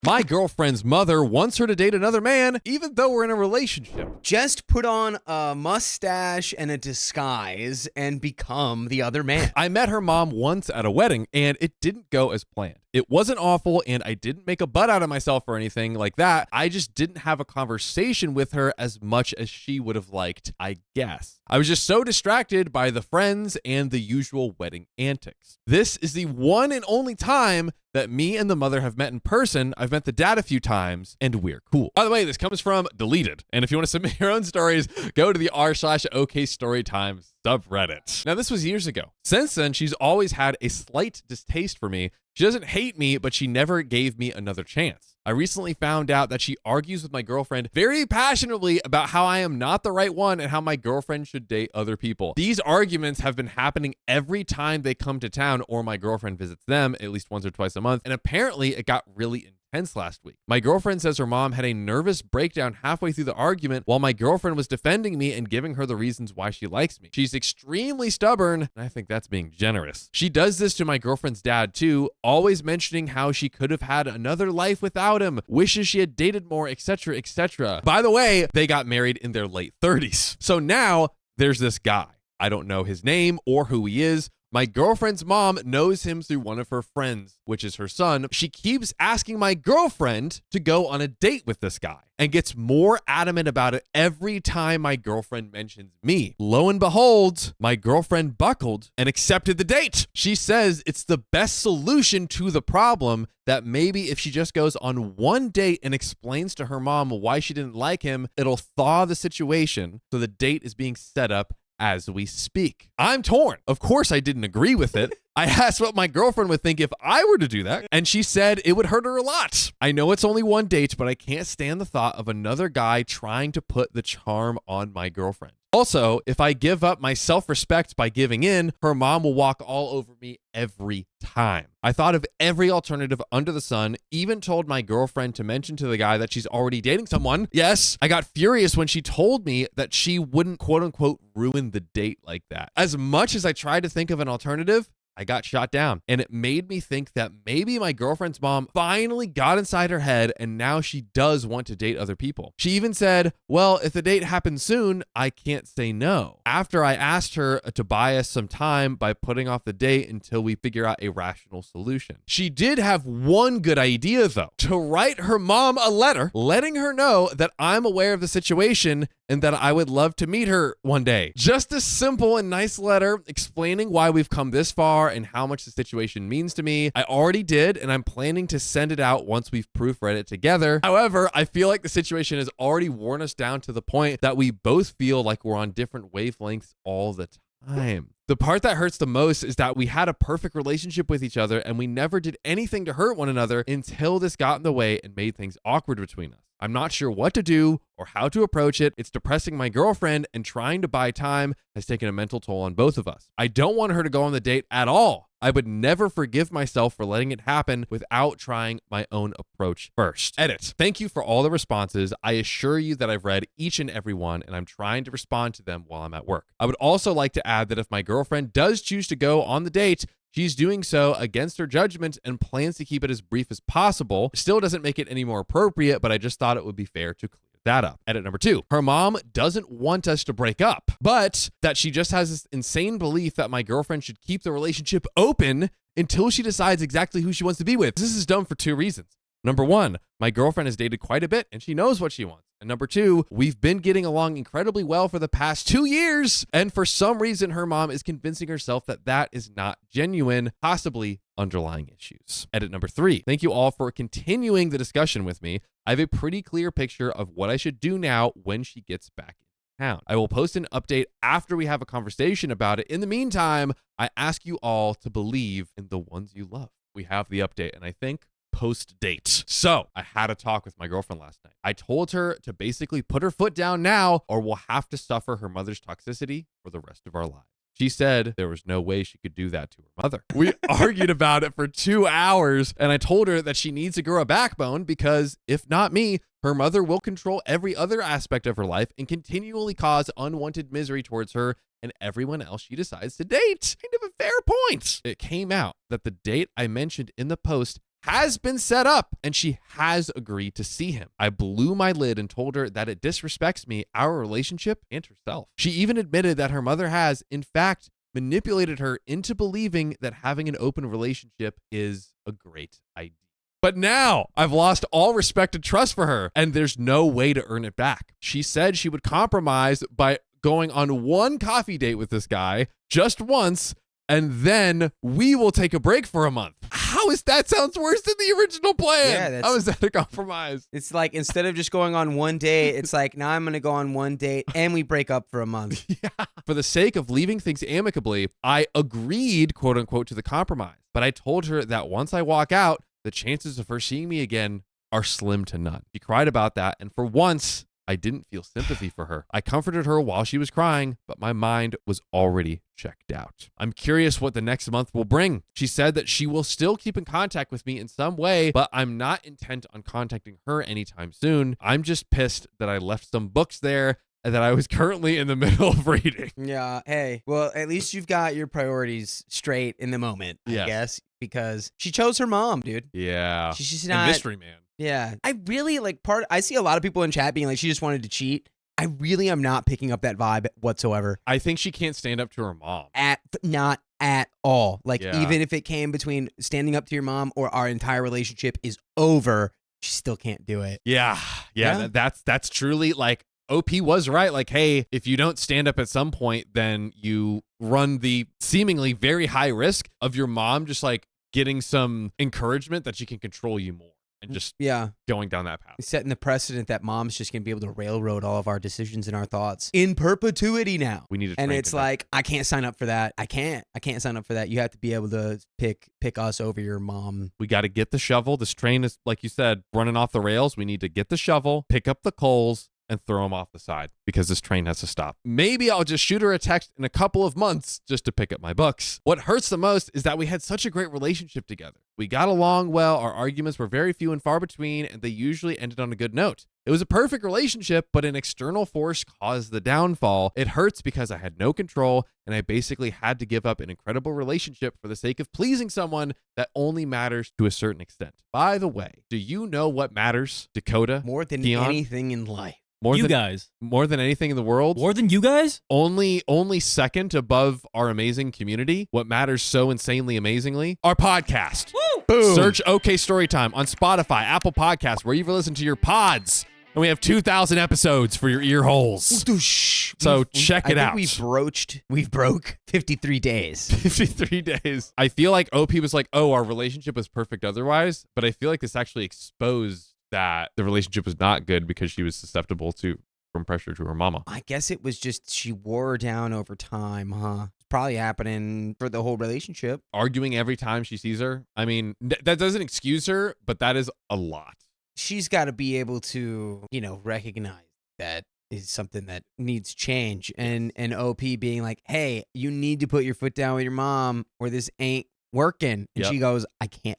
My girlfriend's mother wants her to date another man, even though we're in a relationship. Just put on a mustache and a disguise and become the other man. I met her mom once at a wedding, and it didn't go as planned. It wasn't awful, and I didn't make a butt out of myself or anything like that. I just didn't have a conversation with her as much as she would have liked, I guess. I was just so distracted by the friends and the usual wedding antics. This is the one and only time that me and the mother have met in person. I've met the dad a few times, and we're cool. By the way, this comes from Deleted. And if you want to submit your own stories, go to the r/OK Storytime subreddit. Now, this was years ago. Since then, she's always had a slight distaste for me. She doesn't hate me, but she never gave me another chance. I recently found out that she argues with my girlfriend very passionately about how I am not the right one and how my girlfriend should date other people. These arguments have been happening every time they come to town or my girlfriend visits them, at least once or twice a month, and apparently it got really intense last week. My girlfriend says her mom had a nervous breakdown halfway through the argument while my girlfriend was defending me and giving her the reasons why she likes me. She's extremely stubborn, and I think that's being generous. She does this to my girlfriend's dad too, always mentioning how she could have had another life without him, wishes she had dated more, etc., etc. By the way, they got married in their late 30s. So now there's this guy. I don't know his name or who he is. My girlfriend's mom knows him through one of her friends, which is her son. She keeps asking my girlfriend to go on a date with this guy and gets more adamant about it every time my girlfriend mentions me. Lo and behold, my girlfriend buckled and accepted the date. She says it's the best solution to the problem, that maybe if she just goes on one date and explains to her mom why she didn't like him, it'll thaw the situation. So the date is being set up as we speak. I'm torn. Of course, I didn't agree with it. I asked what my girlfriend would think if I were to do that, and she said it would hurt her a lot. I know it's only one date, but I can't stand the thought of another guy trying to put the charm on my girlfriend. Also, if I give up my self-respect by giving in, her mom will walk all over me every time. I thought of every alternative under the sun, even told my girlfriend to mention to the guy that she's already dating someone. Yes, I got furious when she told me that she wouldn't quote unquote ruin the date like that. As much as I tried to think of an alternative, I got shot down, and it made me think that maybe my girlfriend's mom finally got inside her head and now she does want to date other people. She even said, well, if the date happens soon, I can't say no. After I asked her to buy us some time by putting off the date until we figure out a rational solution. She did have one good idea though, to write her mom a letter letting her know that I'm aware of the situation and that I would love to meet her one day. Just a simple and nice letter explaining why we've come this far and how much the situation means to me. I already did, and I'm planning to send it out once we've proofread it together. However, I feel like the situation has already worn us down to the point that we both feel like we're on different wavelengths all the time. The part that hurts the most is that we had a perfect relationship with each other and we never did anything to hurt one another until this got in the way and made things awkward between us. I'm not sure what to do or how to approach it. It's depressing my girlfriend, and trying to buy time has taken a mental toll on both of us. I don't want her to go on the date at all. I would never forgive myself for letting it happen without trying my own approach first. Edit. Thank you for all the responses. I assure you that I've read each and every one, and I'm trying to respond to them while I'm at work. I would also like to add that if my girlfriend does choose to go on the date, she's doing so against her judgment and plans to keep it as brief as possible. Still doesn't make it any more appropriate, but I just thought it would be fair to clear that up. Edit number 2. Her mom doesn't want us to break up, but that she just has this insane belief that my girlfriend should keep the relationship open until she decides exactly who she wants to be with. This is dumb for 2 reasons. Number 1, my girlfriend has dated quite a bit and she knows what she wants. And number 2, we've been getting along incredibly well for the past 2 years. And for some reason, her mom is convincing herself that that is not genuine, possibly underlying issues. Edit number 3. Thank you all for continuing the discussion with me. I have a pretty clear picture of what I should do now when she gets back in town. I will post an update after we have a conversation about it. In the meantime, I ask you all to believe in the ones you love. We have the update, and I think post date. So I had a talk with my girlfriend last night. I told her to basically put her foot down now or we'll have to suffer her mother's toxicity for the rest of our lives. She said there was no way she could do that to her mother. We argued about it for 2 hours, and I told her that she needs to grow a backbone because if not me, her mother will control every other aspect of her life and continually cause unwanted misery towards her and everyone else she decides to date. Kind of a fair point. It came out that the date I mentioned in the post has been set up and she has agreed to see him. I blew my lid and told her that it disrespects me, our relationship, and herself. She even admitted that her mother has, in fact, manipulated her into believing that having an open relationship is a great idea. But now I've lost all respect and trust for her, and there's no way to earn it back. She said she would compromise by going on one coffee date with this guy just once, and then we will take a break for a month. How is that? Sounds worse than the original plan. Yeah, how is that a compromise? It's like, instead of just going on one date, it's like, now I'm going to go on one date and we break up for a month. Yeah. For the sake of leaving things amicably, I agreed, quote unquote, to the compromise. But I told her that once I walk out, the chances of her seeing me again are slim to none. She cried about that, and for once, I didn't feel sympathy for her. I comforted her while she was crying, but my mind was already checked out. I'm curious what the next month will bring. She said that she will still keep in contact with me in some way, but I'm not intent on contacting her anytime soon. I'm just pissed that I left some books there and that I was currently in the middle of reading. Yeah. Hey, well, at least you've got your priorities straight in the moment, I guess, because she chose her mom, dude. Yeah. She's And not. mystery man. Yeah. I really I see a lot of people in chat being like, she just wanted to cheat. I really am not picking up that vibe whatsoever. I think she can't stand up to her mom. Not at all. Like, Yeah. even if it came between standing up to your mom or our entire relationship is over, she still can't do it. Yeah. That's truly, like, OP was right. Like, hey, if you don't stand up at some point, then you run the seemingly very high risk of your mom just like getting some encouragement that she can control you more and just going down that path. Setting the precedent that mom's just going to be able to railroad all of our decisions and our thoughts in perpetuity now. We need to And it's like, I can't sign up for that. I can't sign up for that. You have to be able to pick us over your mom. We got to get the shovel. This train is, like you said, running off the rails. We need to get the shovel, pick up the coals, and throw them off the side because this train has to stop. Maybe I'll just shoot her a text in a couple of months just to pick up my books. What hurts the most is that we had such a great relationship together. We got along well, our arguments were very few and far between, and they usually ended on a good note. It was a perfect relationship, but an external force caused the downfall. It hurts because I had no control, and I basically had to give up an incredible relationship for the sake of pleasing someone that only matters to a certain extent. By the way, do you know what matters, Dakota? More than Keon? anything in life. More you than, guys. More than anything in the world? More than you guys? Only second above our amazing community. What matters so insanely amazingly? Our podcast. Woo! Boom. Search OK Storytime on Spotify, Apple Podcasts, where you've listened to your pods. And we have 2,000 episodes for your ear holes. So check it out. We've broke 53 days. 53 days. I feel like OP was like, oh, our relationship was perfect otherwise. But I feel like this actually exposed that the relationship was not good because she was susceptible from pressure to her mama. I guess it was just she wore her down over time, huh? It's probably happening for the whole relationship. Arguing every time she sees her. I mean, that doesn't excuse her, but that is a lot. She's got to be able to, recognize that is something that needs change. And OP being like, hey, you need to put your foot down with your mom or this ain't working. And she goes,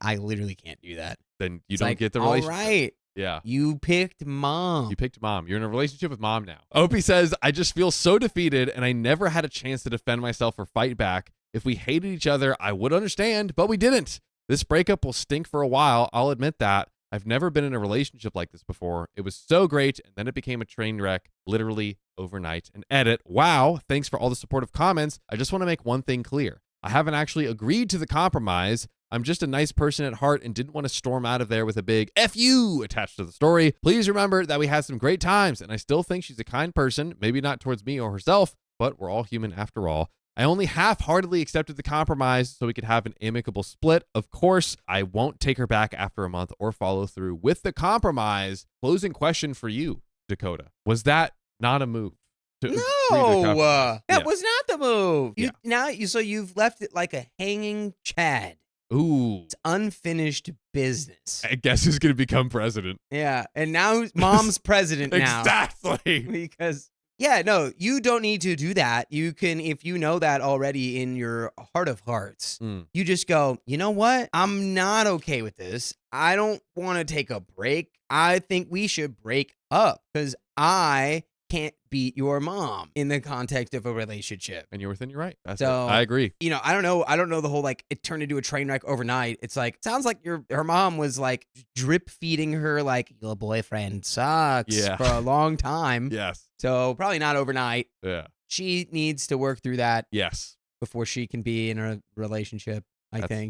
I literally can't do that. Then you don't get the relationship. All right. Yeah. You picked mom. You picked mom. You're in a relationship with mom now. Opie says, I just feel so defeated and I never had a chance to defend myself or fight back. If we hated each other, I would understand, but we didn't. This breakup will stink for a while. I'll admit that. I've never been in a relationship like this before. It was so great, and then it became a train wreck literally overnight. And edit, wow, thanks for all the supportive comments. I just want to make one thing clear. I haven't actually agreed to the compromise. I'm just a nice person at heart and didn't want to storm out of there with a big F you attached to the story. Please remember that we had some great times, and I still think she's a kind person, maybe not towards me or herself, but we're all human after all. I only half-heartedly accepted the compromise so we could have an amicable split. Of course, I won't take her back after a month or follow through with the compromise. Closing question for you, Dakota. Was that not a move? No, that was not the move. So you've left it like a hanging chad. Ooh. It's unfinished business. I guess who's going to become president? Yeah, and now mom's president now. Exactly. Because... yeah, no, you don't need to do that. You can, if you know that already in your heart of hearts, you just go, you know what? I'm not okay with this. I don't want to take a break. I think we should break up because I can't beat your mom in the context of a relationship. And you're within your right. That's So- it. I agree. You know, I don't know the whole like it turned into a train wreck overnight. It's like sounds like her mom was like drip feeding her like your boyfriend sucks Yeah. for a long time. Yes. So probably not overnight. Yeah. She needs to work through that Yes. before she can be in a relationship, I That's- think.